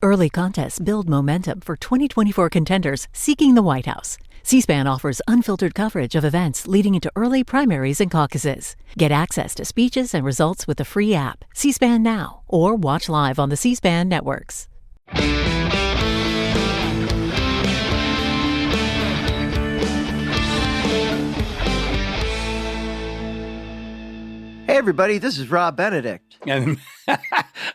Early contests build momentum for 2024 contenders seeking the White House. C-SPAN offers unfiltered coverage of events leading into early primaries and caucuses. Get access to speeches and results with the free app, C-SPAN Now, or watch live on the C-SPAN networks. Hey, everybody, this is Rob Benedict. And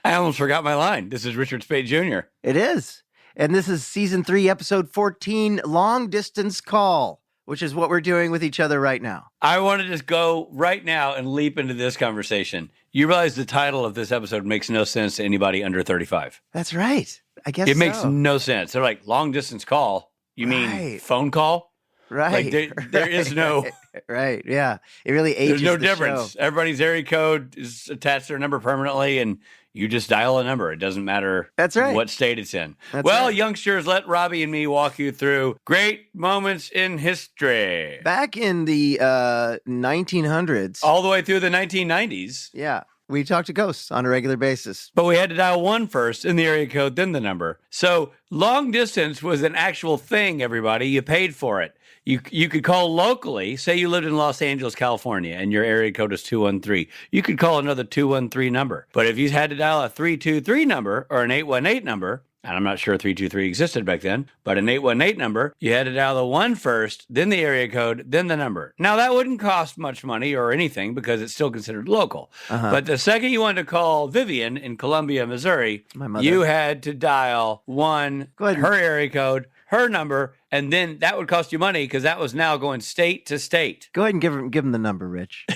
I almost forgot my line. This is Richard Spade Jr. It is. And this is Season 3, Episode 14, Long Distance Call, which is what we're doing with each other right now. I want to just go right now and leap into this conversation. You realize the title of this episode makes no sense to anybody under 35. That's right. I guess it makes no sense. They're like, long distance call? You mean phone call? Right. Like there is no... Right, yeah. It really ages There's no the difference. show. Everybody's area code is attached to their number permanently, and you just dial a number. It doesn't matter what state it's in. Youngsters, let Robbie and me walk you through great moments in history. Back in the 1900s. All the way through the 1990s. Yeah. We talked to ghosts on a regular basis. But we had to dial 1 first in the area code, then the number. So long distance was an actual thing, everybody. You paid for it. You could call locally. Say you lived in Los Angeles, California, and your area code is 213. You could call another 213 number. But if you had to dial a 323 number or an 818 number, and I'm not sure 323 existed back then, but an 818 number, you had to dial the 1 first, then the area code, then the number. Now, that wouldn't cost much money or anything because it's still considered local. But the second you wanted to call Vivian in Columbia, Missouri, you had to dial 1, her area code, her number, and then that would cost you money because that was now going state to state. Go ahead and give him the number, Rich.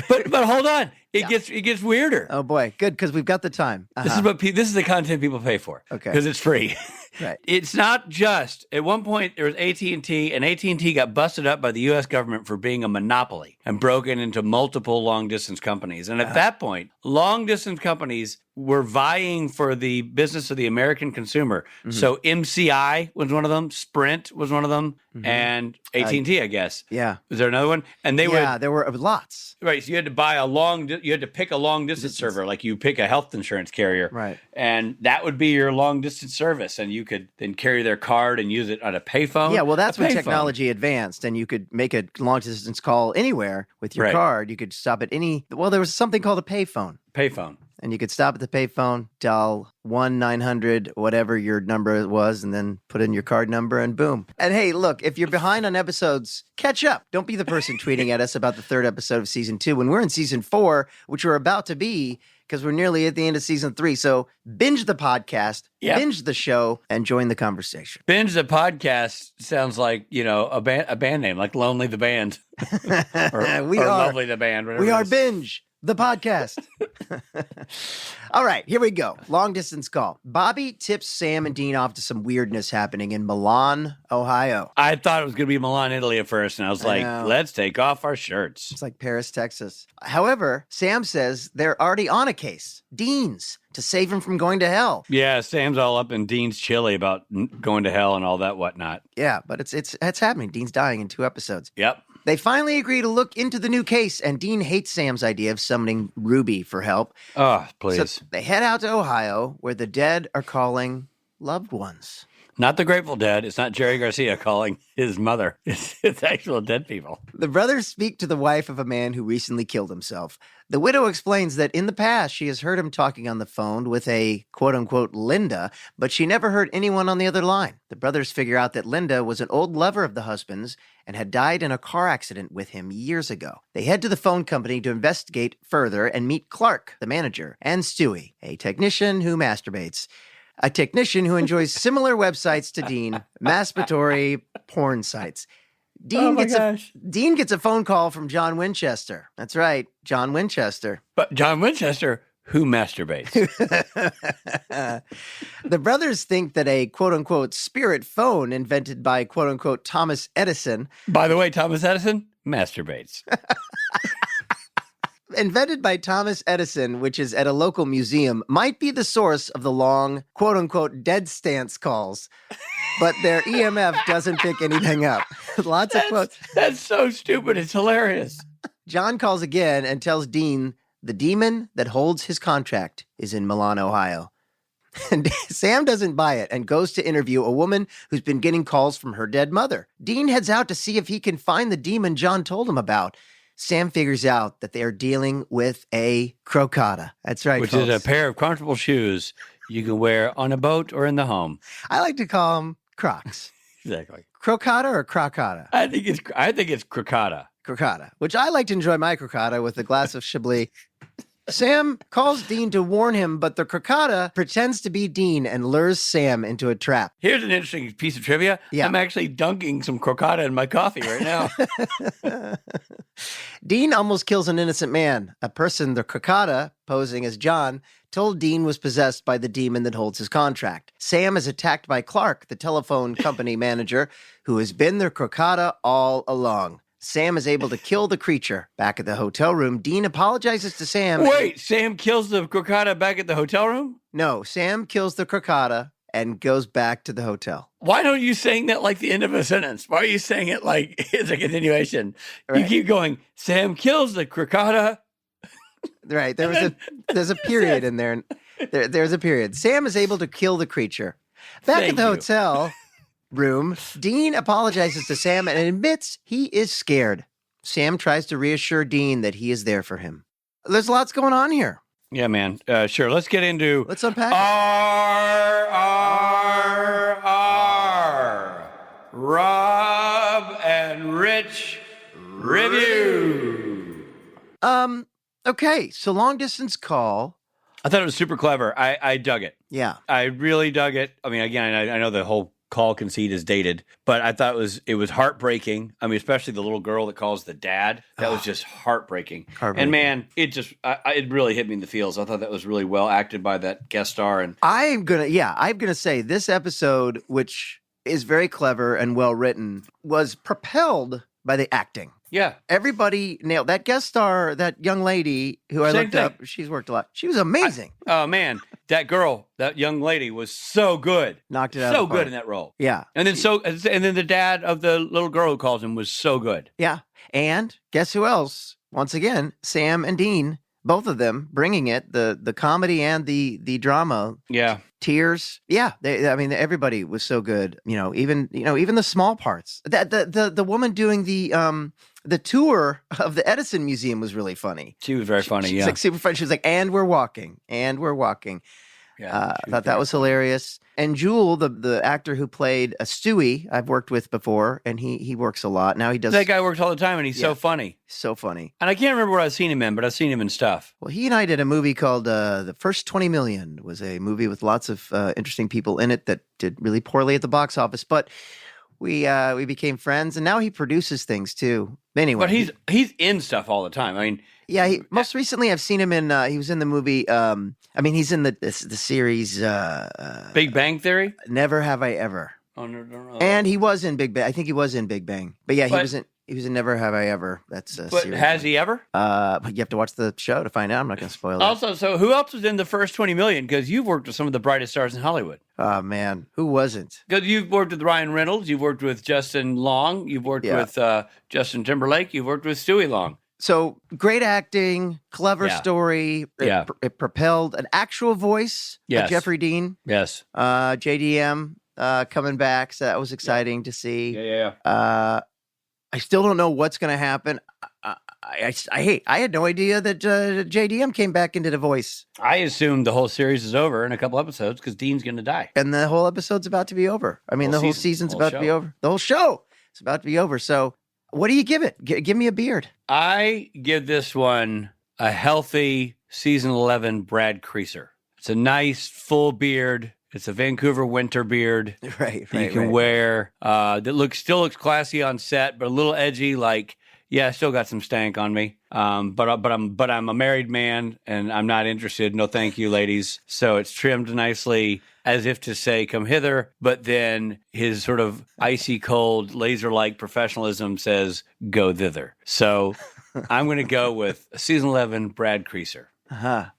but hold on, it gets weirder. Oh boy, good, because we've got the time. This is the content people pay for. Okay, because it's free. Right. It's not just, at one point there was AT&T, and AT&T got busted up by the U.S. government for being a monopoly and broken into multiple long-distance companies. And at that point, long-distance companies were vying for the business of the American consumer. So MCI was one of them, Sprint was one of them, and AT&T, I guess. Yeah. Was there another one? And there were lots. Right, so you had to buy you had to pick a long-distance server, like you pick a health insurance carrier. Right. And that would be your long-distance service, and you could then carry their card and use it on a payphone. Yeah, well, that's when technology advanced, and you could make a long-distance call anywhere with your card. You could stop at there was something called a payphone. Payphone. And you could stop at the payphone, dial 1-900, whatever your number was, and then put in your card number, and boom. And hey, look, if you're behind on episodes, catch up. Don't be the person tweeting at us about the 3rd episode of Season 2 when we're in Season 4, which we're about to be, because we're nearly at the end of Season 3. So binge the podcast, binge the show, and join the conversation. Binge the podcast sounds like, a band name, like Lonely the Band. or Lovely the Band. We are Binge the podcast. All right, here we go. Long distance call. Bobby tips Sam and Dean off to some weirdness happening in Milan, Ohio. I thought it was going to be Milan, Italy at first, and I was like, let's take off our shirts. It's like Paris, Texas. However, Sam says they're already on a case, Dean's, to save him from going to hell. Yeah, Sam's all up in Dean's chili about going to hell and all that whatnot. Yeah, but it's happening. Dean's dying in 2 episodes. Yep. They finally agree to look into the new case, and Dean hates Sam's idea of summoning Ruby for help. Oh, please. So they head out to Ohio, where the dead are calling loved ones. Not the Grateful Dead. It's not Jerry Garcia calling his mother. It's actual dead people. The brothers speak to the wife of a man who recently killed himself. The widow explains that in the past, she has heard him talking on the phone with a quote-unquote Linda, but she never heard anyone on the other line. The brothers figure out that Linda was an old lover of the husband's and had died in a car accident with him years ago. They head to the phone company to investigate further and meet Clark, the manager, and Stewie, a technician who masturbates. A technician who enjoys similar websites to Dean, masturbatory porn sites. Dean gets a phone call from John Winchester. That's right, John Winchester. But John Winchester, who masturbates. The brothers think that a quote-unquote spirit phone invented by quote-unquote Thomas Edison. By the way, Thomas Edison masturbates. Invented by Thomas Edison, which is at a local museum, might be the source of the long, quote-unquote, dead stance calls. But their EMF doesn't pick anything up. Lots of quotes. That's so stupid. It's hilarious. John calls again and tells Dean the demon that holds his contract is in Milan, Ohio. And Sam doesn't buy it and goes to interview a woman who's been getting calls from her dead mother. Dean heads out to see if he can find the demon John told him about. Sam figures out that they are dealing with a crocata. That's right, Which folks. is a pair of comfortable shoes you can wear on a boat or in the home. I like to call them Crocs. Exactly. Crocata or crocata? I think it's crocata. Crocata, which I like to enjoy my crocata with a glass of Chablis. Sam calls Dean to warn him, but the crocata pretends to be Dean and lures Sam into a trap. Here's an interesting piece of trivia. Yeah. I'm actually dunking some crocata in my coffee right now. Dean almost kills an innocent man. A person, the crocata, posing as John, told Dean was possessed by the demon that holds his contract. Sam is attacked by Clark, the telephone company manager, who has been the crocata all along. Sam is able to kill the creature. Back at the hotel room, Dean apologizes to Sam. Wait, Sam kills the crocata back at the hotel room? No, Sam kills the crocata and goes back to the hotel. Why don't you saying that like the end of a sentence? Why are you saying it like it's a continuation? Right. You keep going, Sam kills the crocata. Right. There's a period in there. There's a period. Sam is able to kill the creature. Back Thank at the you. hotel room, Dean apologizes to Sam and admits he is scared. Sam tries to reassure Dean that he is there for him. There's lots going on here. Yeah, man. Sure. Let's get into Let's unpack it. R. Rob and Rich review. Okay, so long distance call. I thought it was super clever. I dug it. Yeah. I really dug it. I mean, again, I know the whole call conceit is dated, but I thought it was heartbreaking. I mean, especially the little girl that calls the dad. That was just heartbreaking. And man, it just it really hit me in the feels. I thought that was really well acted by that guest star. And I'm gonna say this episode, which is very clever and well written, was propelled by the acting. yeah, Everybody nailed that guest star, that young lady who I Same looked thing. up. She's worked a lot. She was amazing. oh man, that girl, that young lady was so good. Knocked it out. So of the park. good in that role. Yeah. And then the dad of the little girl who calls him was so good. Yeah. And guess who else? Once again, Sam and Dean, both of them bringing it, the comedy and the drama. Yeah. Tears. Yeah. Everybody was so good. Even the small parts. The woman doing the tour of the Edison Museum was really funny. She was very funny. She's Yeah. like super funny. She was like, and we're walking. Yeah, I thought that was hilarious. And Jewel, the actor who played Stewie, I've worked with before, and he works a lot. Now he does. That guy works all the time, and he's so funny. So funny. And I can't remember what I've seen him in, but I've seen him in stuff. Well, he and I did a movie called The First 20 Million. It was a movie with lots of interesting people in it that did really poorly at the box office. But we became friends, and now he produces things too. Anyway. But he's in stuff all the time. I mean, yeah, most recently I've seen him in, he was in the movie, he's in the series Big Bang Theory? Never Have I Ever. Oh, no. And he was in Big Bang. I think he was in Big Bang. But yeah, he was in Never Have I Ever. That's a But series. has he ever? But you have to watch the show to find out. I'm not going to spoil it. Also, so who else was in the first 20 million? Because you've worked with some of the brightest stars in Hollywood. Oh, man. Who wasn't? Because you've worked with Ryan Reynolds, you've worked with Justin Long, you've worked with Justin Timberlake, you've worked with Stewie Long. So great acting, clever story. It propelled an actual voice of Jeffrey Dean. Yes. JDM coming back. So that was exciting to see. Yeah. I still don't know what's going to happen. I had no idea that JDM came back into the voice. I assume the whole series is over in a couple episodes because Dean's going to die. And the whole episode's about to be over. I mean, the whole season's about to be over. The whole show is about to be over. So what do you give it? Give me a beard. I give this one a healthy season 11 Brad Cresser. It's a nice full beard. It's a Vancouver winter beard. Right. You can wear that still looks classy on set, but a little edgy. Like, yeah, I still got some stank on me. But I'm a married man and I'm not interested. No, thank you, ladies. So it's trimmed nicely, as if to say, "Come hither." But then his sort of icy cold, laser-like professionalism says, "Go thither." So I'm going to go with season 11 Brad Cresser.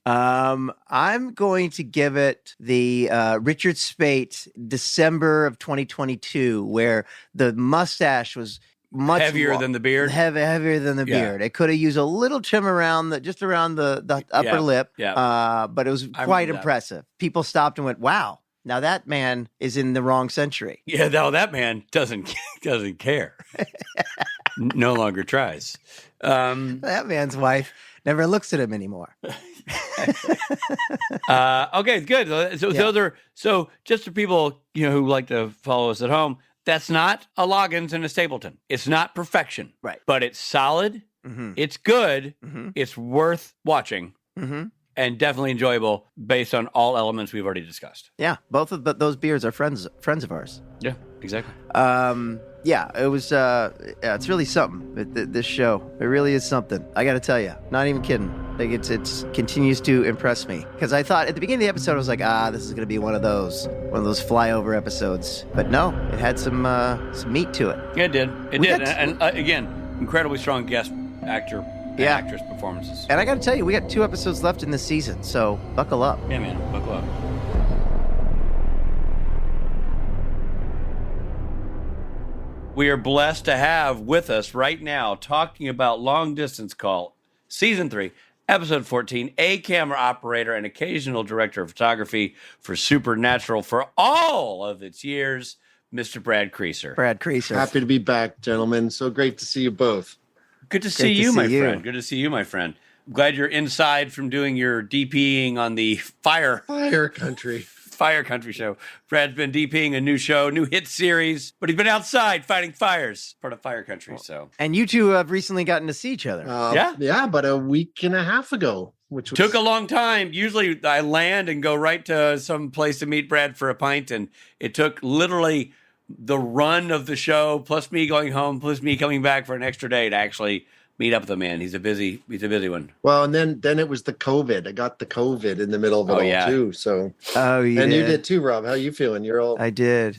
I'm going to give it the Richard Speight December of 2022, where the mustache was much heavier than the beard. Heavier than the beard. It could have used a little trim around the upper lip. Yeah. But it was quite impressive. People stopped and went, "Wow, now that man is in the wrong century." Yeah, no, that man doesn't care. No longer tries. That man's wife never looks at him anymore. Okay, good. So just for people who like to follow us at home, that's not a Loggins and a Stapleton. It's not perfection, right? But it's solid. Mm-hmm. It's good. Mm-hmm. It's worth watching, and definitely enjoyable based on all elements we've already discussed. Yeah, both of those beers are friends of ours. Yeah, exactly. Yeah, it was. It's really something. This show, it really is something. I got to tell you, not even kidding. Like it's continues to impress me because I thought at the beginning of the episode I was like, this is going to be one of those flyover episodes. But no, it had some meat to it. It did. And again, incredibly strong guest actor and actress performances. And I got to tell you, we got 2 episodes left in this season, so buckle up. Yeah, man, buckle up. We are blessed to have with us right now, talking about Long Distance Call, Season 3, Episode 14, a camera operator and occasional director of photography for Supernatural for all of its years, Mr. Brad Cresser. Brad Cresser. Happy to be back, gentlemen. So great to see you both. Good to see you, my friend. Good to see you, my friend. I'm glad you're inside from doing your DPing on the Fire Country show. Brad's been DPing a new show, new hit series, but he's been outside fighting fires, part of Fire Country. So, and you two have recently gotten to see each other. Yeah, about a week and a half ago, which took a long time. Usually, I land and go right to some place to meet Brad for a pint, and it took literally the run of the show, plus me going home, plus me coming back for an extra day to actually meet up with the man. He's a busy one. Well, and then it was the COVID. I got the COVID in the middle of it all too. So, you and did. you did too, Rob. How are you feeling? You're all. I did.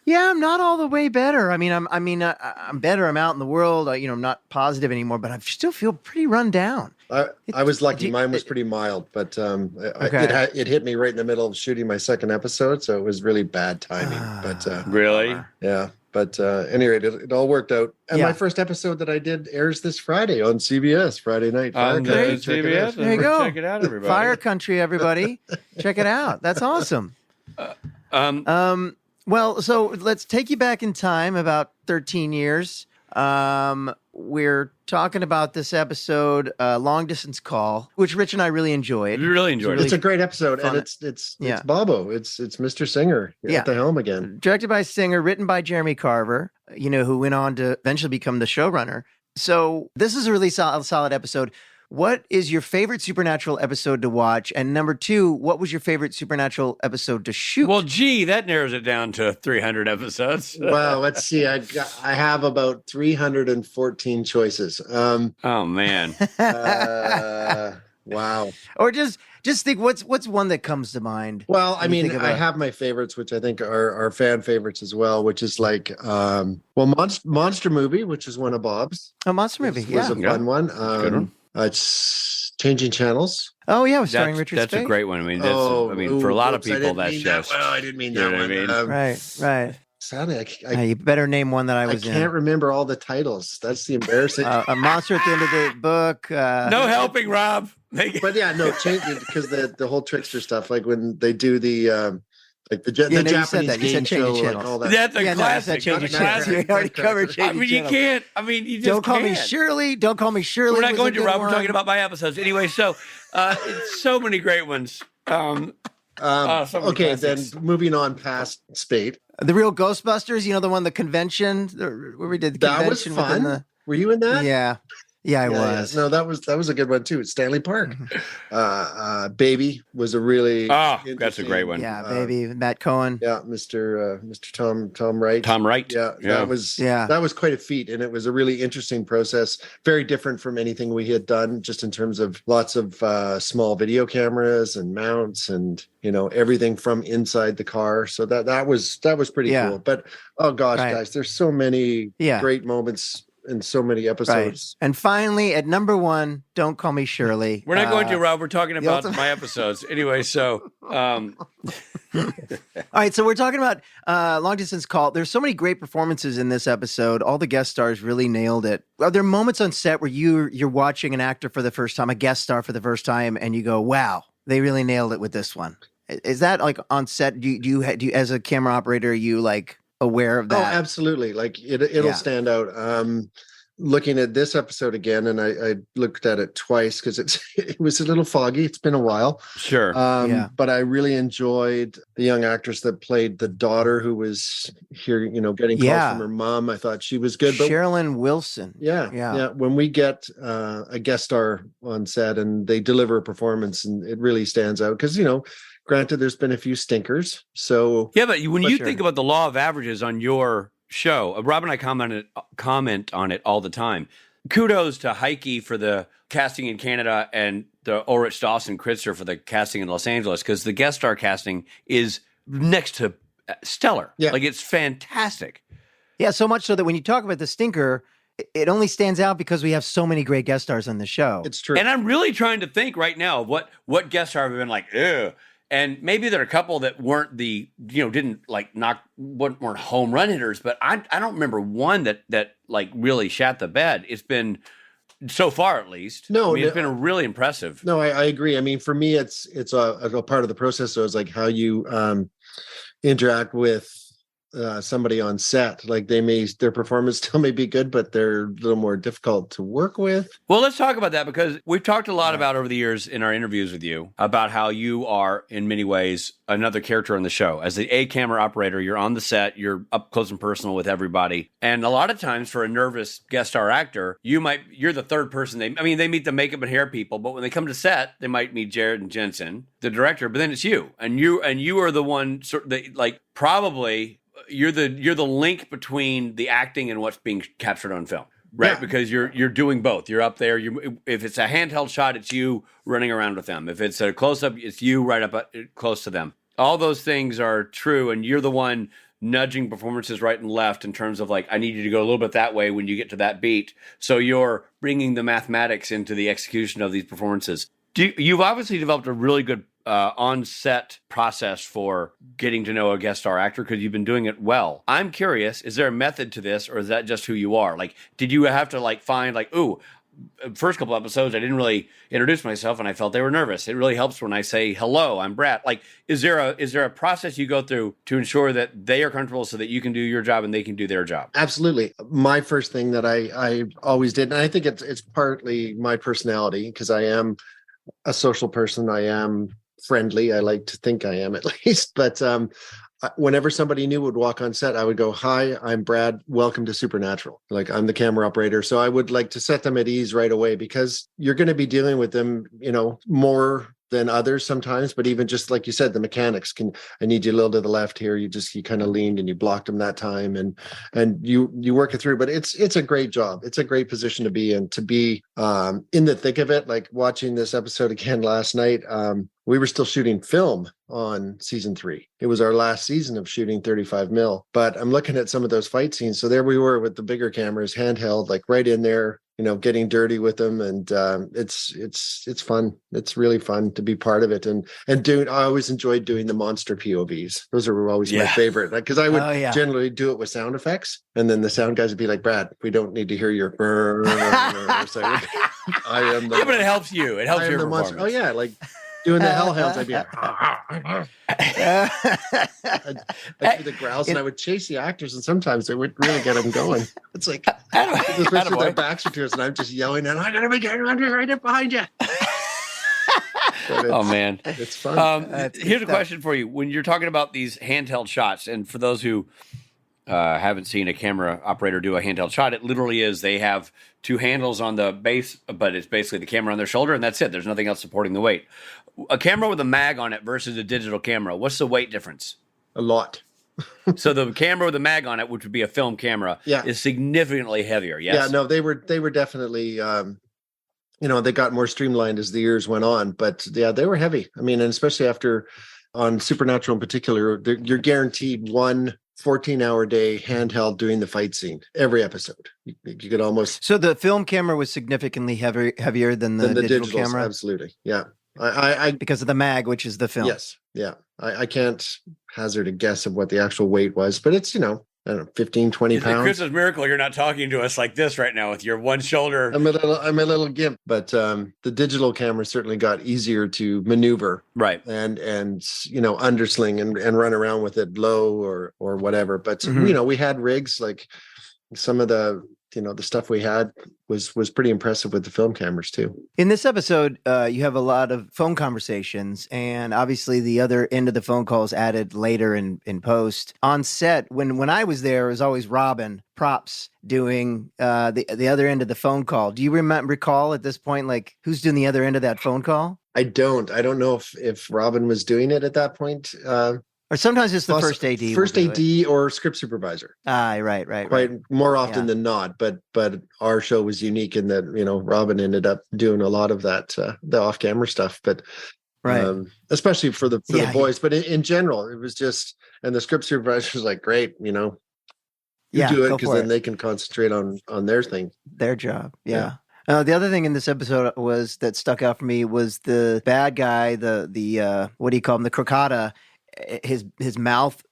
Yeah, I'm not all the way better. I mean, I'm better. I'm out in the world. I'm not positive anymore, but I still feel pretty run down. I was lucky. Mine was pretty mild, but it hit me right in the middle of shooting my second episode, so it was really bad timing. But really, yeah. But anyway, it all worked out. And my first episode that I did airs this Friday on CBS, Friday night. CBS. There you go. Check it out, everybody. Fire Country, everybody. Check it out. That's awesome. Well, so let's take you back in time about 13 years. We're talking about this episode, Long Distance Call, which Rich and I really enjoed. We really enjoyed it. It's a great episode, and it's Bobo. It's Mr. Singer at the helm again. Directed by Singer, written by Jeremy Carver, who went on to eventually become the showrunner. So this is a really solid episode. What is your favorite Supernatural episode to watch? And number 2, what was your favorite Supernatural episode to shoot? Well, that narrows it down to 300 episodes. Well, let's see. I have about 314 choices. Oh man! Wow. Or just think, what's one that comes to mind? Well, I mean, I have my favorites, which I think are fan favorites as well, which is like, Monster Movie, which is one of Bob's. Oh, Monster Movie, was a fun one. Good one. It's Changing Channels. Oh yeah, starring Richard Speight. That's a great one. I mean, for a lot of people, that's just. Well, I didn't mean that one. I mean? Right. Sadly, you better name one that I can't remember all the titles. That's the embarrassing. A monster at the end of the book. No helping, Rob. But yeah, no, change it because the whole trickster stuff, like when they do the the Japanese game show, like all that. That's a classic. You already covered Changing Channels. You can't. I mean, you just don't call me Shirley. Don't call me Shirley. We're not going to, Rob. We're talking about my episodes anyway. So, it's so many great ones. Okay, then moving on past Spade. The Real Ghostbusters, the one, the convention where we did the convention. That was fun. Were you in that? Yeah, I was. Yeah. No, that was a good one too. Stanley Park. Baby was a really that's a great one. Yeah, Baby, Matt Cohen. Yeah, Mr. Tom Wright. Tom Wright. Yeah, that was quite a feat, and it was a really interesting process. Very different from anything we had done, just in terms of lots of small video cameras and mounts, and everything from inside the car. So that was pretty cool. But oh gosh, guys, there's so many great moments in so many episodes. Right. And finally, at number 1, Don't Call Me Shirley. We're not going to, Rob. We're talking about ultimate- my episodes. Anyway, so... All right, so we're talking about Long Distance Call. There's so many great performances in this episode. All the guest stars really nailed it. Are there moments on set where you're watching an actor for the first time, a guest star for the first time, and you go, wow, they really nailed it with this one? Is that like on set? Do you as a camera operator, are you like aware of that? Oh, absolutely. Like it'll stand out. Looking at this episode again, and I looked at it twice because it was a little foggy. It's been a while. Sure. But I really enjoyed the young actress that played the daughter who was here, getting calls from her mom. I thought she was good. But Sherilyn Wilson. Yeah. When we get a guest star on set and they deliver a performance, and it really stands out because, granted, there's been a few stinkers. So yeah, but when you think about the law of averages on your show, Rob and I comment on it all the time. Kudos to Heike for the casting in Canada and the Ulrich Dawson Cresser for the casting in Los Angeles, because the guest star casting is next to stellar. Yeah. Like, it's fantastic. Yeah, so much so that when you talk about the stinker, it only stands out because we have so many great guest stars on the show. It's true. And I'm really trying to think right now of what guest star have been like, ew. And maybe there are a couple that weren't weren't home run hitters, but I don't remember one that like really shat the bed. It's been, so far at least. It's been really impressive. No, I agree. I mean, for me, it's a part of the process. So it's like how you interact with somebody on set. Like their performance still may be good, but they're a little more difficult to work with. Well, let's talk about that, because we've talked a lot about over the years in our interviews with you about how you are in many ways another character on the show. As the camera operator, you're on the set, you're up close and personal with everybody. And a lot of times for a nervous guest star actor, you're the third person. They meet the makeup and hair people, but when they come to set, they might meet Jared and Jensen, the director, but then it's you. And you are the one probably you're the link between the acting and what's being captured on film, right? Yeah. Because you're doing both. You're up there. If it's a handheld shot, it's you running around with them. If it's a close up, it's you right up close to them. All those things are true, and you're the one nudging performances right and left in terms of like, I need you to go a little bit that way when you get to that beat. So you're bringing the mathematics into the execution of these performances. You've obviously developed a really good on-set process for getting to know a guest star actor, because you've been doing it well. I'm curious, is there a method to this, or is that just who you are? Like, did you have to find first couple episodes, I didn't really introduce myself and I felt they were nervous. It really helps when I say, hello, I'm Brad. Like, is there a process you go through to ensure that they are comfortable so that you can do your job and they can do their job? Absolutely. My first thing that I always did, and I think it's partly my personality, because I am a social person. I am friendly. I like to think I am, at least. But whenever somebody new would walk on set, I would go, hi, I'm Brad. Welcome to Supernatural. Like, I'm the camera operator. So I would like to set them at ease right away, because you're going to be dealing with them, more than others sometimes. But even just like you said, the mechanics I need you a little to the left here. You kind of leaned and you blocked them that time, and you work it through. But it's a great job. It's a great position to be in, to be in the thick of it. Like watching this episode again last night, we were still shooting film on season 3. It was our last season of shooting 35 mil, but I'm looking at some of those fight scenes. So there we were with the bigger cameras, handheld, like right in there, getting dirty with them. And it's fun. It's really fun to be part of it. And I always enjoyed doing the monster POVs. Those are always my favorite, because I would generally do it with sound effects. And then the sound guys would be like, Brad, we don't need to hear your so I am the, but it helps you. It helps your performance. Oh yeah. Like, doing the hellhounds, I'd be like, I'd do the growls, and I would chase the actors, and sometimes they would really get them going. It's like, especially their backs are to us, and I'm just yelling, and I'm going to be getting right behind you. Oh, man. It's fun. Here's a question for you. When you're talking about these handheld shots, and for those who haven't seen a camera operator do a handheld shot, it literally is they have 2 handles on the base, but it's basically the camera on their shoulder, and that's it. There's nothing else supporting the weight. A camera with a mag on it versus a digital camera, what's the weight difference? A lot. So the camera with a mag on it, which would be a film camera, is significantly heavier, yes? Yeah, no, they were definitely, they got more streamlined as the years went on, but yeah, they were heavy. I mean, and especially on Supernatural in particular, you're guaranteed one 14-hour day handheld doing the fight scene every episode. You could almost. So the film camera was significantly heavier than the digital digitals, camera? absolutely. Yeah. I because of the mag, which is the film. Yes. Yeah. I can't hazard a guess of what the actual weight was, but it's, I don't know, 15, 20 pounds. Christmas miracle, you're not talking to us like this right now with your one shoulder. I'm a little gimp, but the digital camera certainly got easier to maneuver. Right. And undersling and run around with it low or whatever. But, we had rigs, like some of the stuff we had was pretty impressive with the film cameras too. In this episode, you have a lot of phone conversations, and obviously the other end of the phone calls added later in post. On set, when I was there, it was always Robin props doing the other end of the phone call. Do you recall at this point, like, who's doing the other end of that phone call? I don't know if Robin was doing it at that point. Or sometimes it's the first AD. First AD or script supervisor. Right. Quite more often than not, but our show was unique in that, Robin ended up doing a lot of that, the off-camera stuff, but especially for the boys. But in general, it was just, and the script supervisor was like, great, you do it because then they can concentrate on their thing. Their job. Yeah. The other thing in this episode that stuck out for me was the bad guy, the what do you call him? The crocata. His mouth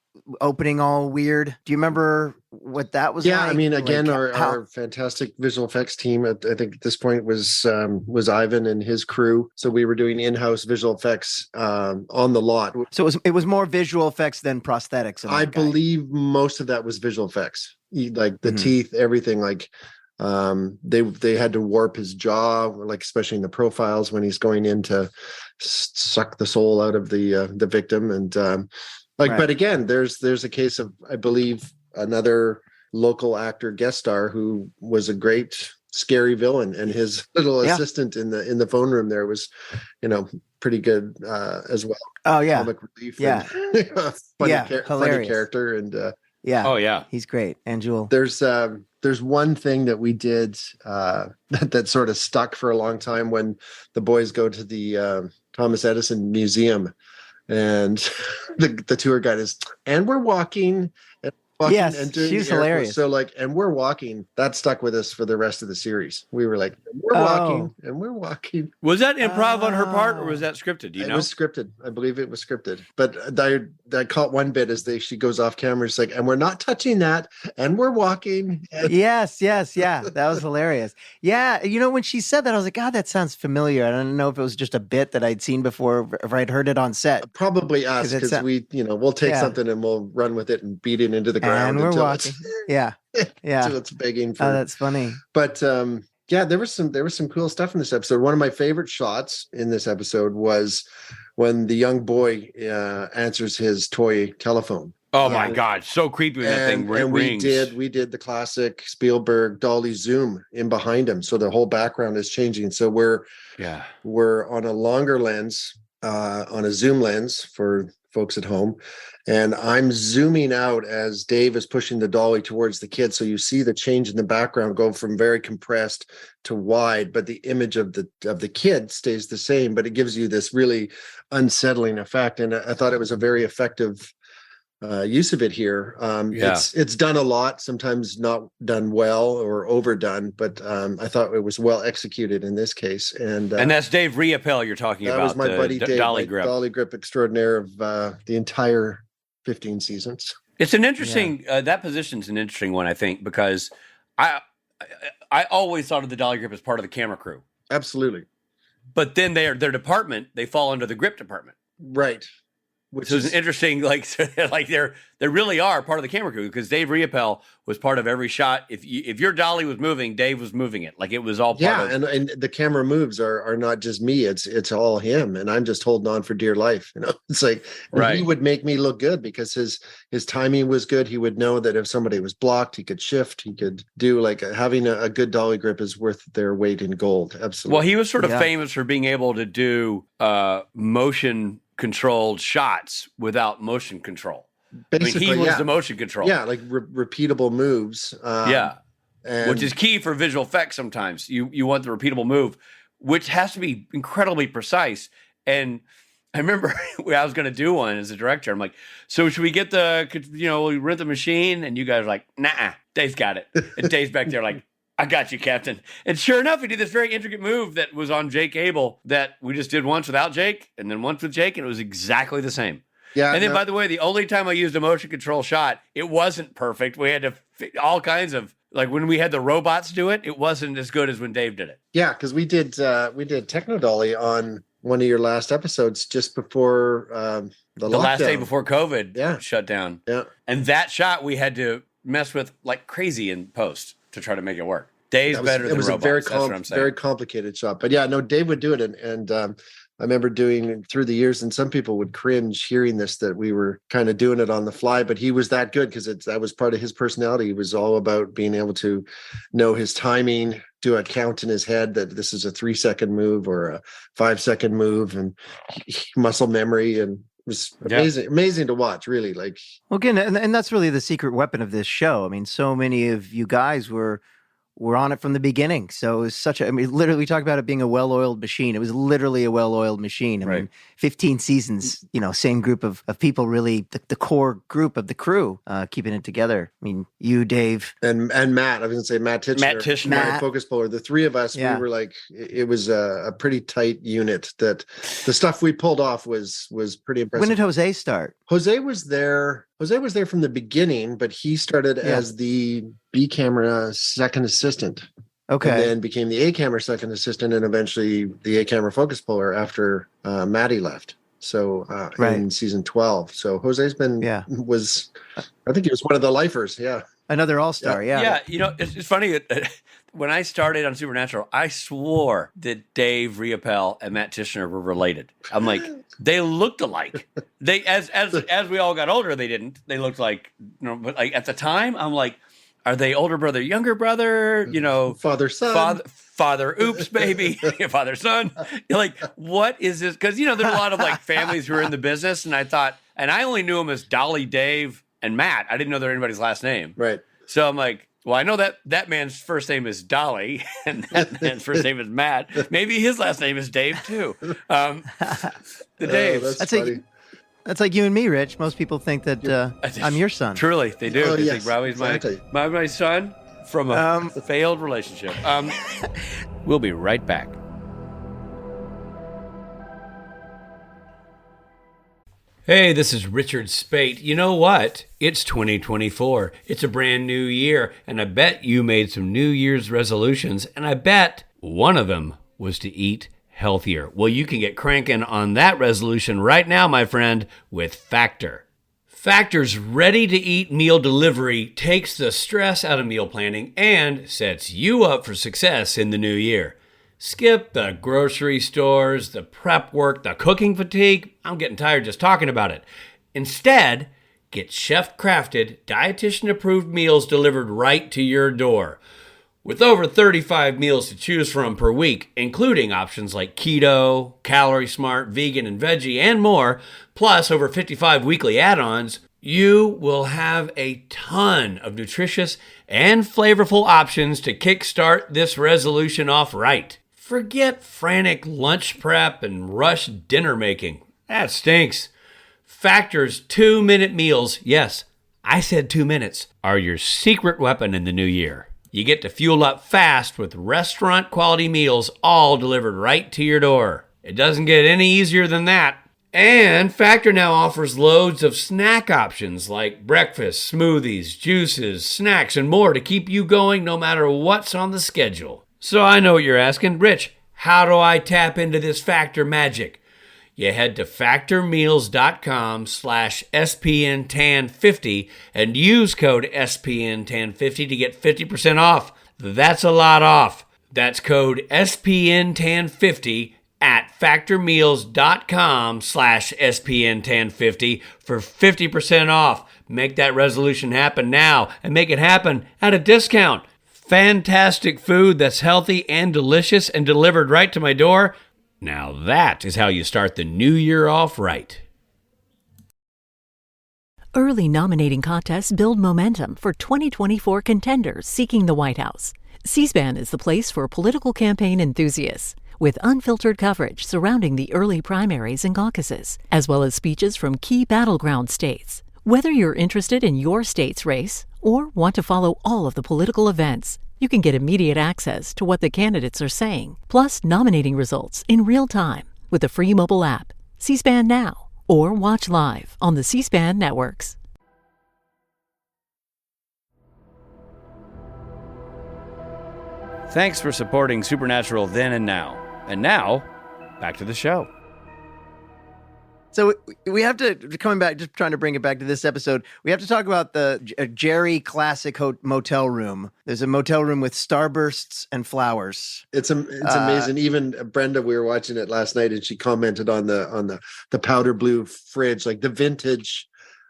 opening all weird. Do you remember what that was? Yeah, like? I mean, again, our fantastic visual effects team, I think at this point was Ivan and his crew. So we were doing in-house visual effects on the lot. So it was more visual effects than prosthetics. I believe most of that was visual effects, like the teeth, everything. Like they had to warp his jaw, like especially in the profiles when he's going in to suck the soul out of the victim, and But again, there's a case of, I believe, another local actor guest star who was a great scary villain, and his little assistant in the phone room there was, pretty good as well. Oh yeah, comic relief. Yeah, funny character, and he's great. And Jewel, there's one thing that we did that sort of stuck for a long time when the boys go to the Thomas Edison Museum, and the tour guide is, and we're walking. Yes, and doing she's hilarious. So and we're walking. That stuck with us for the rest of the series. We were like, we're walking and we're walking. Was that improv on her part, or was that scripted? Do you know? It was scripted. I believe it was scripted. But I caught one bit as she goes off camera. It's like, and we're not touching that, and we're walking. Yes. That was hilarious. Yeah. When she said that, I was like, God, that sounds familiar. I don't know if it was just a bit that I'd seen before, if I'd heard it on set. Probably us, because we'll take something and we'll run with it and beat it into the ground. And we're walking. Yeah. So it's begging for. Oh, that's funny. But there was some cool stuff in this episode. One of my favorite shots in this episode was when the young boy answers his toy telephone. Oh my God, so creepy when that thing rings. And we did the classic Spielberg dolly zoom in behind him, so the whole background is changing. So we're on a longer lens, on a zoom lens for folks at home, and I'm zooming out as Dave is pushing the dolly towards the kid, so you see the change in the background go from very compressed to wide, but the image of the kid stays the same, but it gives you this really unsettling effect. And I thought it was a very effective use of it here. It's done a lot, sometimes not done well or overdone, but I thought it was well executed in this case. And that's Dave Riopel you're talking about. That was my buddy Dave, Dolly Grip. Dolly Grip extraordinaire of the entire 15 seasons. It's an interesting, that position's an interesting one, I think, because I always thought of the Dolly Grip as part of the camera crew. Absolutely. But then their department, they fall under the grip department. Right. Which is an interesting, like they really are part of the camera crew, because Dave Riopel was part of every shot. If your dolly was moving, Dave was moving it. Like it was all part of. And the camera moves are not just me. It's all him, and I'm just holding on for dear life. It's like he would make me look good because his timing was good. He would know that if somebody was blocked, he could shift. He could do having a good dolly grip is worth their weight in gold. Absolutely. Well, he was sort of famous for being able to do motion controlled shots without motion control. Basically, he was the motion control. Yeah, like repeatable moves. Which is key for visual effects sometimes. You want the repeatable move, which has to be incredibly precise. And I remember I was going to do one as a director. I'm like, so should we get we rent the machine? And you guys are like, nah, Dave's got it. And Dave's back there like, I got you, Captain. And sure enough, he did this very intricate move that was on Jake Abel that we just did once without Jake and then once with Jake, and it was exactly the same. Yeah. And then, by the way, the only time I used a motion control shot, it wasn't perfect. We had to all kinds of, like when we had the robots do it, it wasn't as good as when Dave did it. Yeah, because we did Techno Dolly on one of your last episodes just before the last day before COVID shut down. Yeah. And that shot we had to mess with like crazy in post to try to make it work. Dave's better than robots. It was a very complicated shot. But yeah, no, Dave would do it. And I remember doing through the years, and some people would cringe hearing this, that we were kind of doing it on the fly, but he was that good because that was part of his personality. He was all about being able to know his timing, do a count in his head that this is a 3-second move or a 5-second move, and muscle memory. And it was amazing to watch, really. Like, well, again, and that's really the secret weapon of this show. I mean, so many of you guys were on it from the beginning. So it was literally, we talk about it being a well-oiled machine. It was literally a well-oiled machine. I mean, 15 seasons, same group of people, really the core group of the crew, keeping it together. I mean, you, Dave. And Matt, I was going to say Matt Titchener. Matt, focus puller. The three of us, we were like, it was a pretty tight unit. That the stuff we pulled off was pretty impressive. When did Jose start? Jose was there from the beginning, but he started as the B camera second assistant. Okay. And then became the A camera second assistant, and eventually the A camera focus puller after Maddie left. So in season 12. So Jose's been I think he was one of the lifers. Yeah. Another all-star. Yeah. Yeah. It's funny that when I started on Supernatural, I swore that Dave Riopelle and Matt Tishner were related. I'm like, they looked alike. They as we all got older, they didn't. They looked like, but like at the time, I'm like, are they older brother, younger brother? Father, son. Father, oops, baby. Father, son. You're like, what is this? Because there's a lot of like families who are in the business, and I thought, and I only knew them as Dolly, Dave, and Matt. I didn't know their anybody's last name. Right. So I'm like, well, I know that man's first name is Dolly, and that man's first name is Matt. Maybe his last name is Dave too. The Daves. That's like you and me, Rich. Most people think that I'm your son. Truly, they do. Oh, they yes, think Robbie's my son from a failed relationship. We'll be right back. Hey, this is Richard Spate. You know what? It's 2024. It's a brand new year, and I bet you made some New Year's resolutions, and I bet one of them was to eat healthier. Well, you can get cranking on that resolution right now, my friend, with Factor. Factor's ready-to-eat meal delivery takes the stress out of meal planning and sets you up for success in the new year. Skip the grocery stores, the prep work, the cooking fatigue. I'm getting tired just talking about it. Instead, get chef-crafted, dietitian-approved meals delivered right to your door. With over 35 meals to choose from per week, including options like keto, calorie smart, vegan, and veggie, and more, plus over 55 weekly add-ons, you will have a ton of nutritious and flavorful options to kickstart this resolution off right. Forget frantic lunch prep and rush dinner making. That stinks. Factor's 2-minute meals, yes, I said 2 minutes, are your secret weapon in the new year. You get to fuel up fast with restaurant-quality meals all delivered right to your door. It doesn't get any easier than that. And Factor now offers loads of snack options like breakfast, smoothies, juices, snacks, and more to keep you going no matter what's on the schedule. So I know what you're asking, Rich, how do I tap into this Factor magic? You head to factormeals.com/SPNTAN50 and use code SPNTAN50 to get 50% off. That's a lot off. That's code SPNTAN50 at factormeals.com/SPNTAN50 for 50% off. Make that resolution happen now and make it happen at a discount. Fantastic food that's healthy and delicious and delivered right to my door. Now that is how you start the new year off right. Early nominating contests build momentum for 2024 contenders seeking the White House. C-SPAN is the place for political campaign enthusiasts. with unfiltered coverage surrounding the early primaries and caucuses, as well as speeches from key battleground states. Whether you're interested in your state's race or want to follow all of the political events, you can get immediate access to what the candidates are saying, plus nominating results in real time with the free mobile app, C-SPAN Now, or watch live on the C-SPAN networks. Thanks for supporting Supernatural then and now. And now, back to the show. So we have to, coming back, just trying to bring it back to this episode, we have to talk about the Jerry classic motel room. There's a motel room with starbursts and flowers. It's amazing. Even Brenda, we were watching it last night, and she commented on the powder blue fridge, like the vintage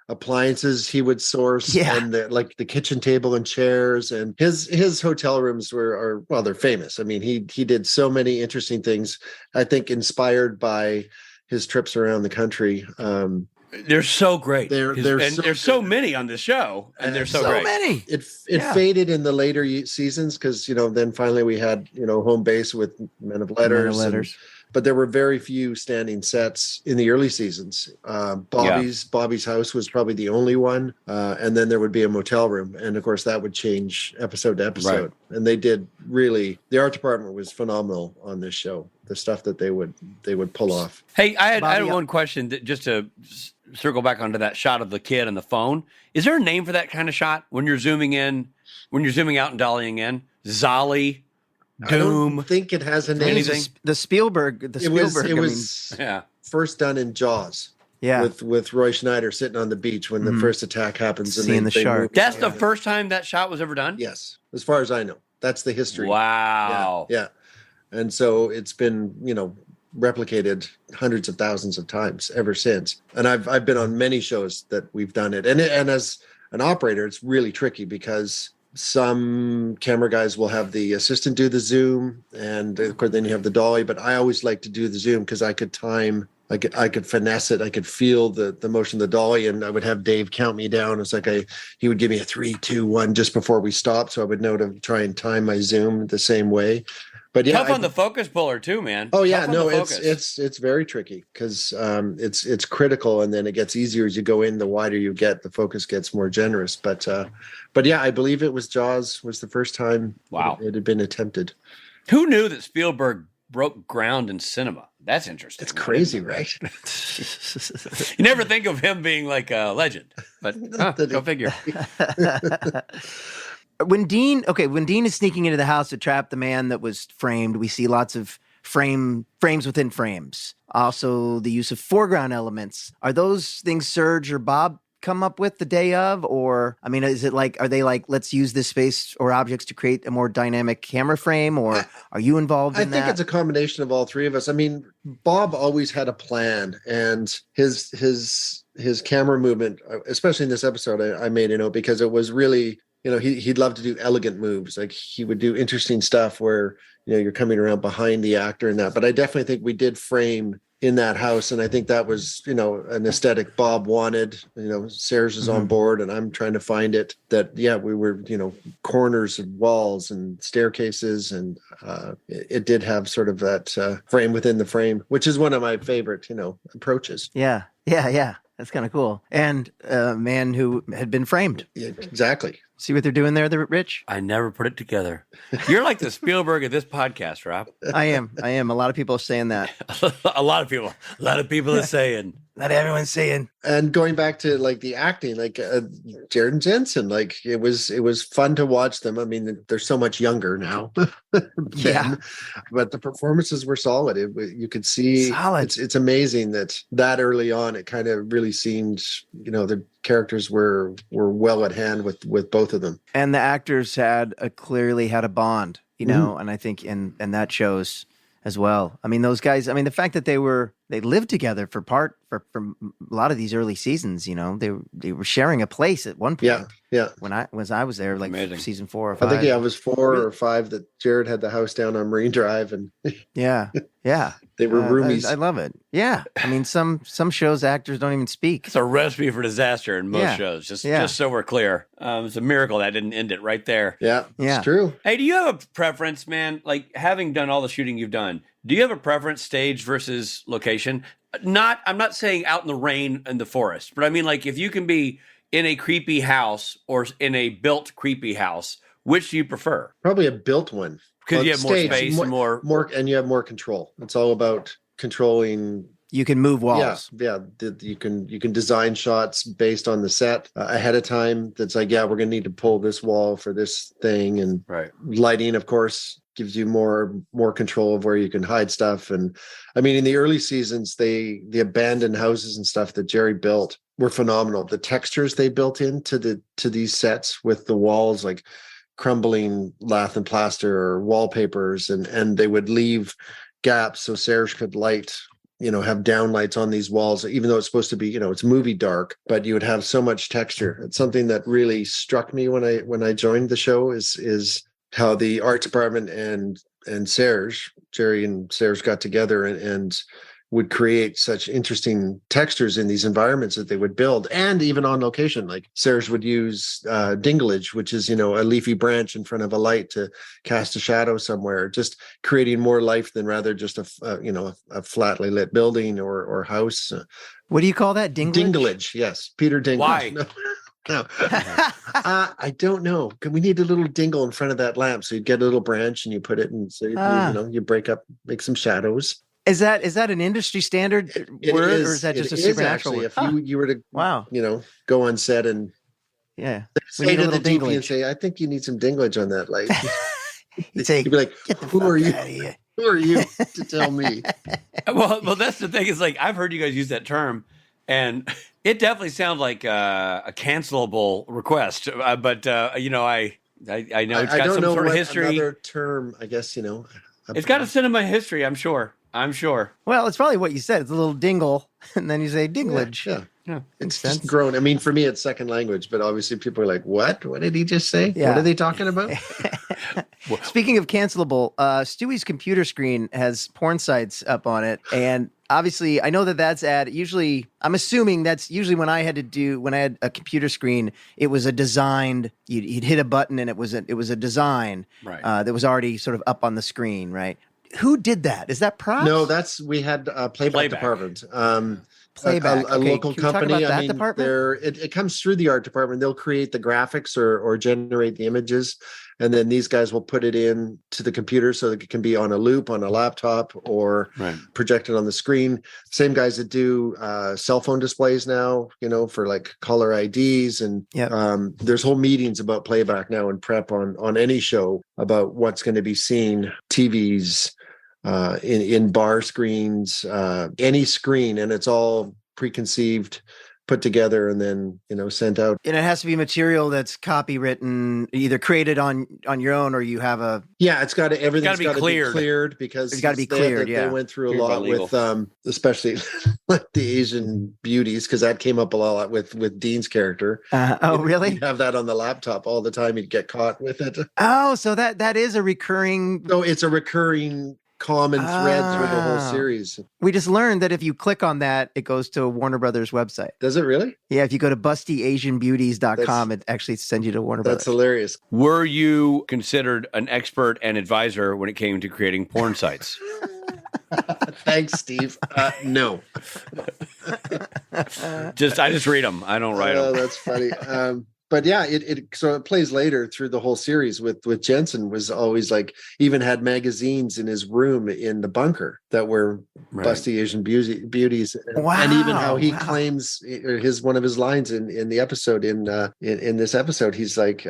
appliances he would source, and the kitchen table and chairs, and his hotel rooms they're famous. I mean, he did so many interesting things, I think, inspired by his trips around the country. They're so great. There's so many on the show, and they're so great. Many. It faded in the later seasons because then finally we had home base with Men of Letters. But there were very few standing sets in the early seasons. Bobby's house was probably the only one, and then there would be a motel room, and of course that would change episode to episode. Right. And they did really. The art department was phenomenal on this show. The stuff that they would pull off. Hey, I had one question just to circle back onto that shot of the kid on the phone. Is there a name for that kind of shot when you're zooming in, when you're zooming out and dollying in? Zolly? Doom. I don't think it has a name. Anything? The Spielberg. It was first done in Jaws. Yeah. With Roy Schneider sitting on the beach when the first attack happens. Seeing the shark. That's the first time that shot was ever done? Yes. As far as I know. That's the history. Wow. Yeah. And so it's been, replicated hundreds of thousands of times ever since. And I've been on many shows that we've done it. And as an operator, it's really tricky because some camera guys will have the assistant do the zoom, and of course then you have the dolly, but I always like to do the zoom because I could finesse it. I could feel the motion of the dolly, and I would have Dave count me down. It's like he would give me a 3, 2, 1 just before we stopped, so I would know to try and time my zoom the same way. But tough on the focus puller too, man. Oh yeah, no, it's very tricky because it's critical, and then it gets easier as you go in. The wider you get, the focus gets more generous. But yeah, I believe it was Jaws was the first time it had been attempted. Who knew that Spielberg broke ground in cinema? That's interesting. It's crazy, right? You never think of him being like a legend, but go figure. When Dean is sneaking into the house to trap the man that was framed, we see lots of frames within frames. Also, the use of foreground elements. Are those things Serge or Bob come up with the day of? Or, I mean, are they like, let's use this space or objects to create a more dynamic camera frame? Or are you involved in that? I think it's a combination of all three of us. I mean, Bob always had a plan, and his camera movement, especially in this episode, I made a note because it was really, he'd love to do elegant moves. Like he would do interesting stuff where, you're coming around behind the actor and that. But I definitely think we did frame in that house. And I think that was, an aesthetic Bob wanted. Serge is on board, and I'm trying to find it that, we were, corners and walls and staircases. And it did have sort of that frame within the frame, which is one of my favorite, approaches. Yeah. That's kind of cool. And a man who had been framed. Yeah, exactly. See what they're doing there, Rich? I never put it together. You're like the Spielberg of this podcast, Rob. I am. A lot of people are saying that. A lot of people are saying. Not everyone's saying. And going back to like the acting, like Jared and Jensen, like it was fun to watch them. I mean, they're so much younger now. Yeah. But the performances were solid. You could see solid. It's amazing that early on, it kind of really seemed, the characters were well at hand with both of them. And the actors clearly had a bond, and I think and that shows as well. I mean, those guys, the fact that they lived together for a lot of these early seasons, they were sharing a place at one point. Yeah. When I was there, like amazing. Season 4 or 5. I think it was 4 or 5 that Jared had the house down on Marine Drive, and yeah. They were roomies. I love it. Yeah. I mean, some shows actors don't even speak. It's a recipe for disaster in most shows. Just so we're clear. It's a miracle that didn't end it right there. Yeah. It's true. Hey, do you have a preference, man? Like, having done all the shooting you've done, Do you have a preference, stage versus location? I'm not saying out in the rain in the forest, but I mean, like, if you can be in a creepy house or in a built creepy house, which do you prefer? Probably a built one. Because you have more space and more, and you have more control. It's all about controlling. You can move walls. Yeah. You can design shots based on the set ahead of time. That's like, yeah, we're going to need to pull this wall for this thing, and lighting, of course, gives you more control of where you can hide stuff. And I mean, in the early seasons, the abandoned houses and stuff that Jerry built were phenomenal. The textures they built into these sets with the walls, like crumbling lath and plaster or wallpapers, and they would leave gaps so Serge could light, have downlights on these walls, even though it's supposed to be, it's movie dark, but you would have so much texture. It's something that really struck me when I joined the show is how the art department and Jerry and Serge got together and would create such interesting textures in these environments that they would build, and even on location. Like Serge would use dinglage, which is, a leafy branch in front of a light to cast a shadow somewhere, just creating more life than rather just a flatly lit building or house. What do you call that? Dinglage? Dinglage, yes. Peter Dinglage. Why? No. I don't know. We need a little dingle in front of that lamp. So you get a little branch and you put it in, so you break up, make some shadows. Is that an industry standard word, or is that just a supernatural word? If you were to go on set and say to the DP and say, I think you need some dinglage on that light. You'd be like, who are you? Who are you to tell me? Well, that's the thing. It's like, I've heard you guys use that term, and it definitely sounds like a cancelable request. But I know it's got some sort of history. Another term, I guess, it's got a cinema history, I'm sure. Well, it's probably what you said. It's a little dingle, and then you say dinglage. Yeah. It's just grown. I mean, for me, it's second language, but obviously people are like, what? What did he just say? Yeah. What are they talking about? Speaking of cancelable, Stewie's computer screen has porn sites up on it. And obviously, I know that's I'm assuming that's usually when I had a computer screen, it was a designed, you'd hit a button and it was a design that was already sort of up on the screen, right? Who did that? Is that props? No, we had a playback department. Playback. A local company. I mean, department? It comes through the art department. They'll create the graphics or generate the images, and then these guys will put it in to the computer so that it can be on a loop on a laptop or projected on the screen. Same guys that do cell phone displays now, for like caller IDs, and there's whole meetings about playback now and prep on any show about what's going to be seen, TVs. In bar screens, any screen, and it's all preconceived, put together, and then sent out. And it has to be material that's copywritten, either created on your own, or you have a. Yeah, everything's got to be cleared because it's got to be cleared. They went through a lot with, especially like the Asian beauties, because that came up a lot with Dean's character. Really? You'd have that on the laptop all the time. You'd get caught with it. Oh, so that is a recurring. So it's a recurring common thread through the whole series. We just learned that if you click on that, it goes to Warner Brothers website. Does it really? Yeah, if you go to bustyasianbeauties.com, it actually sends you to Warner Brothers. That's hilarious. Were you considered an expert and advisor when it came to creating porn sites? Thanks, Steve. No. I just read them. I don't write them. Oh, that's funny. But yeah, so it plays later through the whole series with Jensen was always like, even had magazines in his room in the bunker that were busty Asian beauties. Wow. And even how he claims one of his lines in the episode, in this episode, he's like,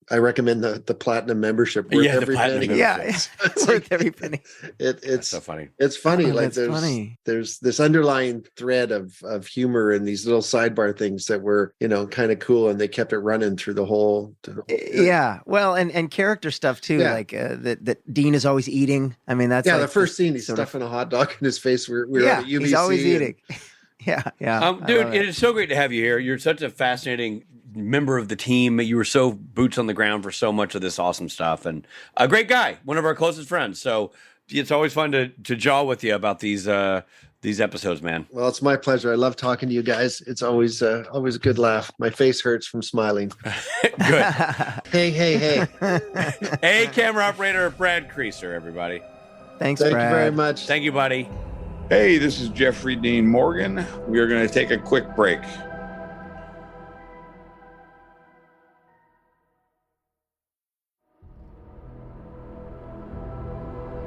I recommend the platinum membership. Worth every penny. Yeah, it's worth every penny. It's so funny. It's funny. Like there's this underlying thread of humor and these little sidebar things that were kind of cool, and they kept it running through the whole. Yeah, well, and character stuff too, like that Dean is always eating. I mean, that's the first scene. He's stuffing a hot dog in his face. We're at UBC. He's always eating. Yeah. Dude, it is so great to have you here. You're such a fascinating member of the team. You were so boots on the ground for so much of this awesome stuff, and a great guy, one of our closest friends. So it's always fun to jaw with you about these episodes, man. Well, it's my pleasure. I love talking to you guys. It's always a good laugh. My face hurts from smiling. Good. Hey. Hey, camera operator Brad Cresser, everybody. Thanks, Thank Brad. you very much. Thank you, buddy. Hey, this is Jeffrey Dean Morgan. We are going to take a quick break.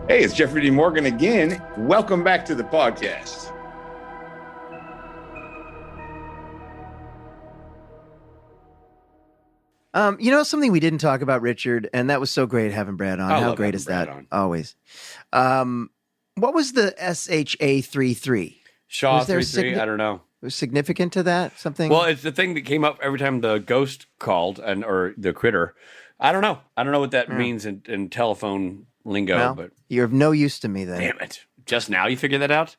Hey, it's Jeffrey Dean Morgan again. Welcome back to the podcast. Something we didn't talk about, Richard, and that was so great having Brad on. I How love great having is Brad that? on. Always. What was the SHA-33? Shaw Was there 3-3, I don't know. Was significant to that? Something? Well, it's the thing that came up every time the ghost called or the critter. I don't know. I don't know what that means in telephone lingo, Well, but you're of no use to me then. damn it. Just now you figured that out?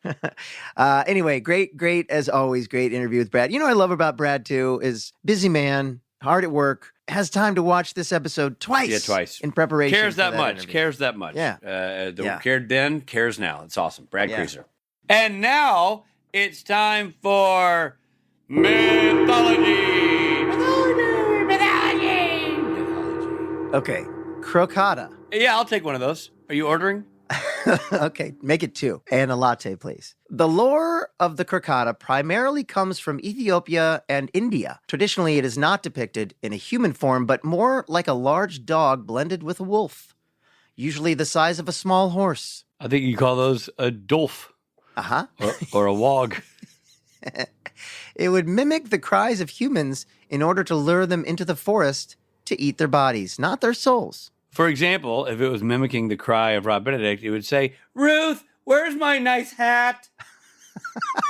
Anyway, great, as always, great interview with Brad. You know what I love about Brad, too, is busy man, hard at work, has time to watch this episode twice. Yeah, twice. In preparation Cares for that much. interview. Cares that much. Yeah. Cared then, cares now. It's awesome. Brad Yeah. Cresser. And now it's time for mythology. Mythology. Okay, crocata. Yeah, I'll take one of those. Are you ordering? Okay, make it 2. And a latte, please. The lore of the crocata primarily comes from Ethiopia and India. Traditionally, it is not depicted in a human form, but more like a large dog blended with a wolf, usually the size of a small horse. I think you call those a dolph Uh-huh. or a wog. It would mimic the cries of humans in order to lure them into the forest to eat their bodies, not their souls. For example, if it was mimicking the cry of Rob Benedict, it would say, Ruth, where's my nice hat?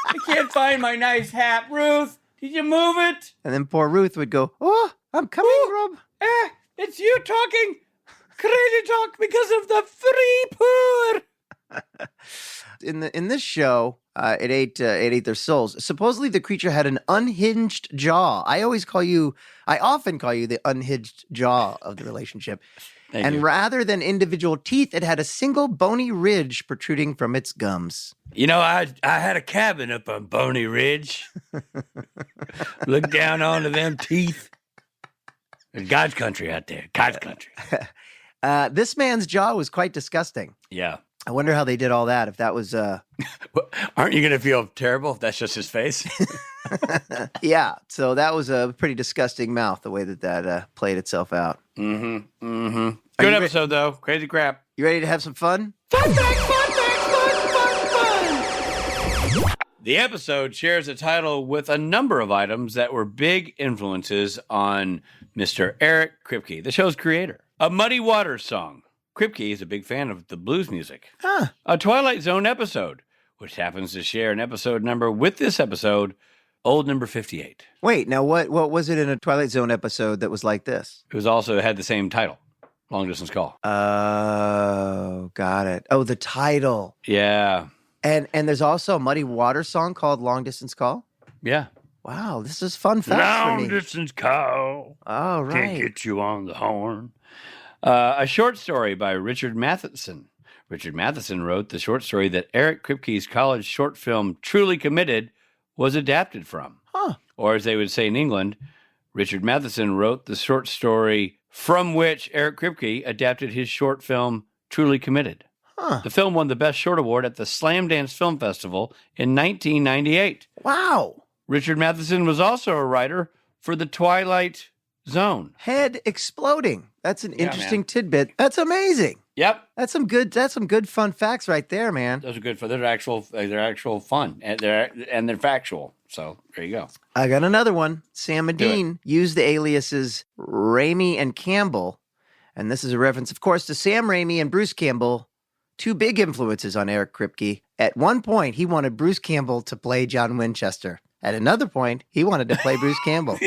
I can't find my nice hat. Ruth, did you move it? And then poor Ruth would go, "Oh, I'm coming, Rob." It's you talking crazy talk because of the free poor. In this show, it ate their souls. Supposedly, the creature had an unhinged jaw. I often call you the unhinged jaw of the relationship. Thank you. Rather than individual teeth, it had a single bony ridge protruding from its gums. You know, I had a cabin up on Boney Ridge. Look down onto them teeth. There's God's country out there. God's country. This man's jaw was quite disgusting. Yeah. I wonder how they did all that. If that was, Aren't you going to feel terrible if that's just his face? yeah. So that was a pretty disgusting mouth. The way that played itself out. Mm-hmm. Mm-hmm. Are Good you episode, though. Crazy crap. You ready to have some fun? Fun fact, fun fact, fun. The episode shares a title with a number of items that were big influences on Mr. Eric Kripke, the show's creator. A Muddy Waters song. Kripke is a big fan of the blues music. Huh. A Twilight Zone episode, which happens to share an episode number with this episode, old number 58. Wait, now what was it in a Twilight Zone episode that was like this? It was also had the same title, Long Distance Call. Oh, got it. Oh, the title. Yeah. And there's also a Muddy Waters song called Long Distance Call? Yeah. Wow, this is fun facts for me. Long Distance Call. Oh, Can't right. get you on the horn. A short story by Richard Matheson. Richard Matheson wrote the short story that Eric Kripke's college short film Truly Committed was adapted from. Huh. Or as they would say in England, Richard Matheson wrote the short story from which Eric Kripke adapted his short film Truly Committed. Huh. The film won the Best Short Award at the Slam Dance Film Festival in 1998. Wow. Richard Matheson was also a writer for The Twilight Zone. Head exploding. That's an Yeah, interesting man. tidbit. That's amazing. Yep. That's some good fun facts right there, man. Those are good for they're actual fun and they're factual. So there you go. I got another one. Sam Do it. Medine used the aliases Raimi and Campbell. And this is a reference, of course, to Sam Raimi and Bruce Campbell, two big influences on Eric Kripke. At one point, he wanted Bruce Campbell to play John Winchester. At another point, he wanted to play Bruce Campbell.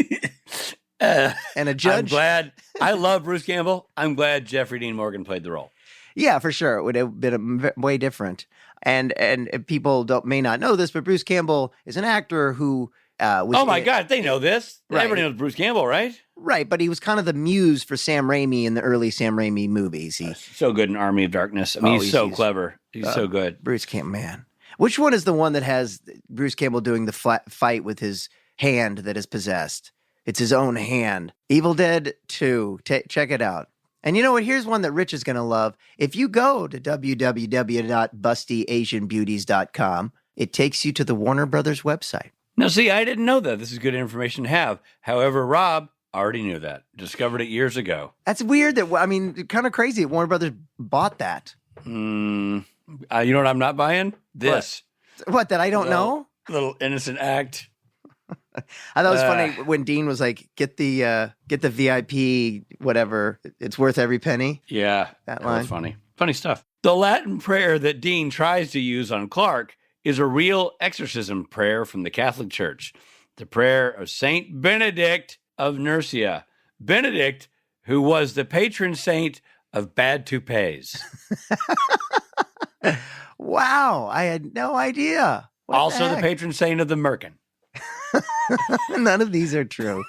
And a judge. I'm glad. I love Bruce Campbell. I'm glad Jeffrey Dean Morgan played the role. Yeah, for sure. It would have been way different. And people may not know this, but Bruce Campbell is an actor who was... Oh my God, they know this. Right. Everybody knows Bruce Campbell, right? Right, but he was kind of the muse for Sam Raimi in the early Sam Raimi movies. So good in Army of Darkness. I mean, he's so clever. He's so good. Bruce Campbell, man. Which one is the one that has Bruce Campbell doing the fight with his hand that is possessed? It's his own hand. Evil Dead 2. Check it out. And you know what? Here's one that Rich is going to love. If you go to www.bustyasianbeauties.com, it takes you to the Warner Brothers website. Now, see, I didn't know that. This is good information to have. However, Rob already knew that. Discovered it years ago. That's weird. Kind of crazy. Warner Brothers bought that. You know what I'm not buying? This. What that I don't know? Little innocent act. I thought it was funny when Dean was like, get the VIP, whatever. It's worth every penny. Yeah. That line. Was funny. Funny stuff. The Latin prayer that Dean tries to use on Clark is a real exorcism prayer from the Catholic Church. The prayer of Saint Benedict of Nursia. Benedict, who was the patron saint of bad toupees. Wow. I had no idea. What Also the patron saint of the merkin. None of these are true,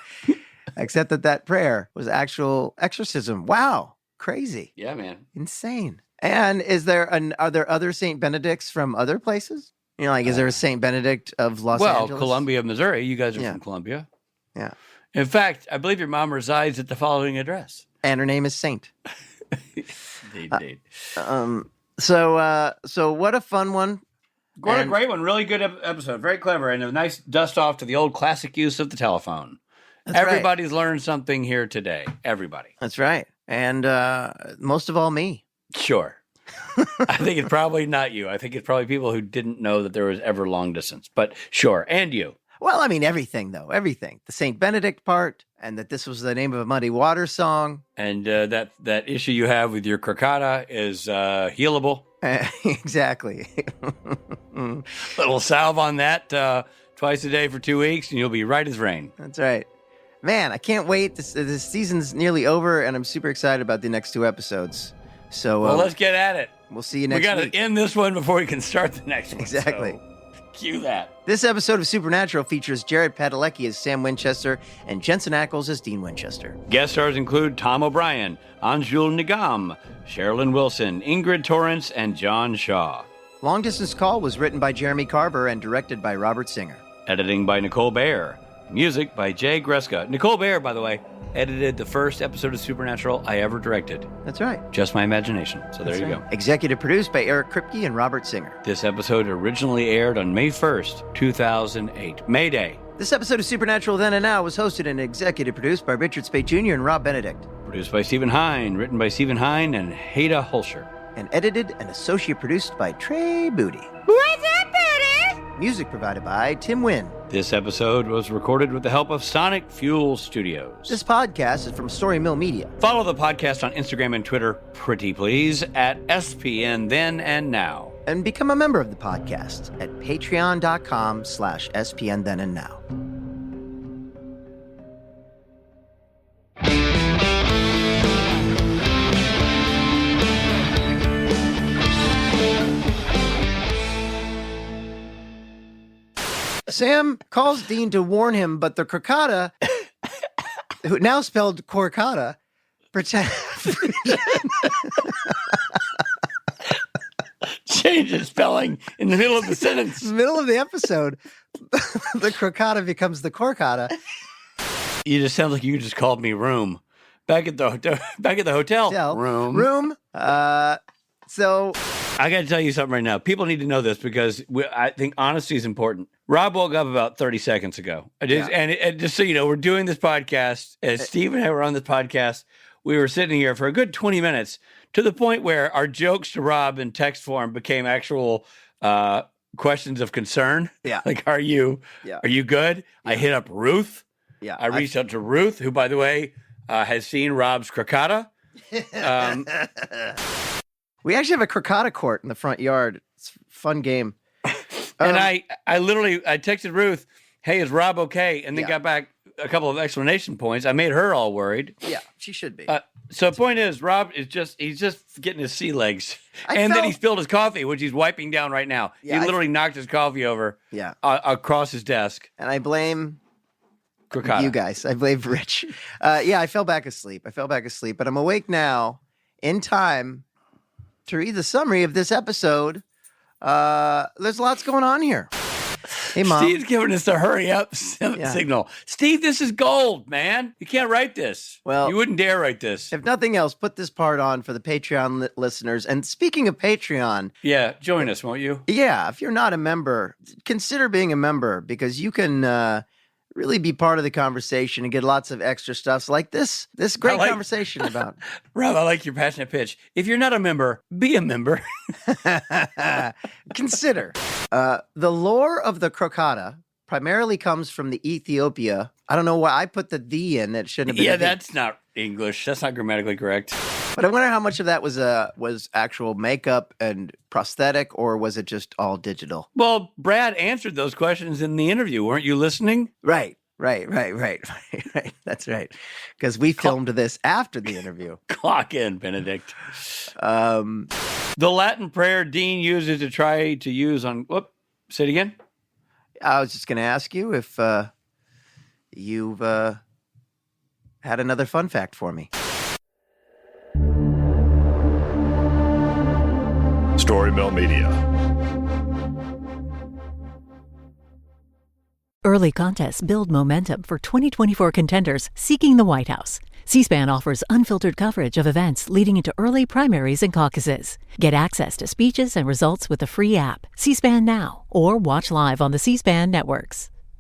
except that prayer was actual exorcism. Wow. Crazy. Yeah, man. Insane. And are there other St. Benedicts from other places? You know, like, is there a St. Benedict of Los Angeles? Well, Columbia, Missouri. You guys are from Columbia. Yeah. In fact, I believe your mom resides at the following address. And her name is Saint. Indeed. So what a fun one. What a great one. Really good episode. Very clever. And a nice dust off to the old classic use of the telephone. Everybody's learned something here today. Everybody. That's right. And most of all, me. Sure. I think it's probably not you. I think it's probably people who didn't know that there was ever long distance. But sure. And you. Well, I mean, everything, though. Everything. The St. Benedict part, and that this was the name of a Muddy Water song. And that issue you have with your crocata is healable. Exactly. Little salve on that twice a day for 2 weeks, and you'll be right as rain. That's right. Man, I can't wait. This season's nearly over, and I'm super excited about the next 2 episodes. So, well, let's get at it. We'll see you next week. We got to end this one before we can start the next one. Exactly. So cue that. This episode of Supernatural features Jared Padalecki as Sam Winchester and Jensen Ackles as Dean Winchester. Guest stars include Tom O'Brien, Anjul Nigam, Sherilyn Wilson, Ingrid Torrance, and John Shaw. Long Distance Call was written by Jeremy Carver and directed by Robert Singer. Editing by Nicole Bayer. Music by Jay Greska. Nicole Bayer, by the way, edited the first episode of Supernatural I ever directed. That's right. Just my imagination. So there you go. Executive produced by Eric Kripke and Robert Singer. This episode originally aired on May 1st, 2008. May Day. This episode of Supernatural Then and Now was hosted and executive produced by Richard Speight Jr. and Rob Benedict. Produced by Stephen Hine, written by Stephen Hine and Haida Hulsher. And edited and associate produced by Trey Booty. What's up, Booty? Music provided by Tim Wynn. This episode was recorded with the help of Sonic Fuel Studios. This podcast is from Story Mill Media. Follow the podcast on Instagram and Twitter, pretty please, at SPN Then and Now. And become a member of the podcast at patreon.com/SPN Then and Now. Sam calls Dean to warn him, but the crocata, who now spelled corcata, Changes spelling in the middle of the sentence. Middle of the episode, the crocata becomes the corcata. You just sound like you just called me room. Back at the hotel. Room. So I got to tell you something right now. People need to know this because I think honesty is important. Rob woke up about 30 seconds ago. And just so you know, we're doing this podcast. As Steve and I were on this podcast, we were sitting here for a good 20 minutes to the point where our jokes to Rob in text form became actual questions of concern. Yeah. Like, are you good? Yeah. I hit up Ruth. Yeah. I reached out to Ruth, who, by the way, has seen Rob's crocata. We actually have a crocata court in the front yard. It's a fun game. And I texted Ruth, hey, is Rob okay? And then got back a couple of explanation points. I made her all worried. Yeah, she should be. So the point is, Rob is he's just getting his sea legs. Then he spilled his coffee, which he's wiping down right now. Yeah, he literally knocked his coffee over across his desk. And I blame crocata. You guys. I blame Rich. I fell back asleep. But I'm awake now in time to read the summary of this episode. There's lots going on here. Hey, Mom. Steve's giving us a hurry up signal. Steve, this is gold, man. You can't write this. Well, you wouldn't dare write this. If nothing else, put this part on for the Patreon listeners. And speaking of Patreon. Yeah, join us, won't you? Yeah, if you're not a member, consider being a member because you can really be part of the conversation and get lots of extra stuff like this great conversation about. Rob, I like your passionate pitch. If you're not a member, be a member. Consider. The lore of the crocata primarily comes from the Ethiopia. I don't know why I put the in. It shouldn't have been. Yeah, that's not English. That's not grammatically correct. But I wonder how much of that was actual makeup and prosthetic, or was it just all digital? Well, Brad answered those questions in the interview. Weren't you listening? Right. That's right. Because we filmed this after the interview. Clock in, Benedict. The Latin prayer Dean uses to try to use on... Whoop, say it again. I was just going to ask you if you've had another fun fact for me. Storymill Media. Early contests build momentum for 2024 contenders seeking the White House. C-SPAN offers unfiltered coverage of events leading into early primaries and caucuses. Get access to speeches and results with the free app, C-SPAN Now, or watch live on the C-SPAN networks.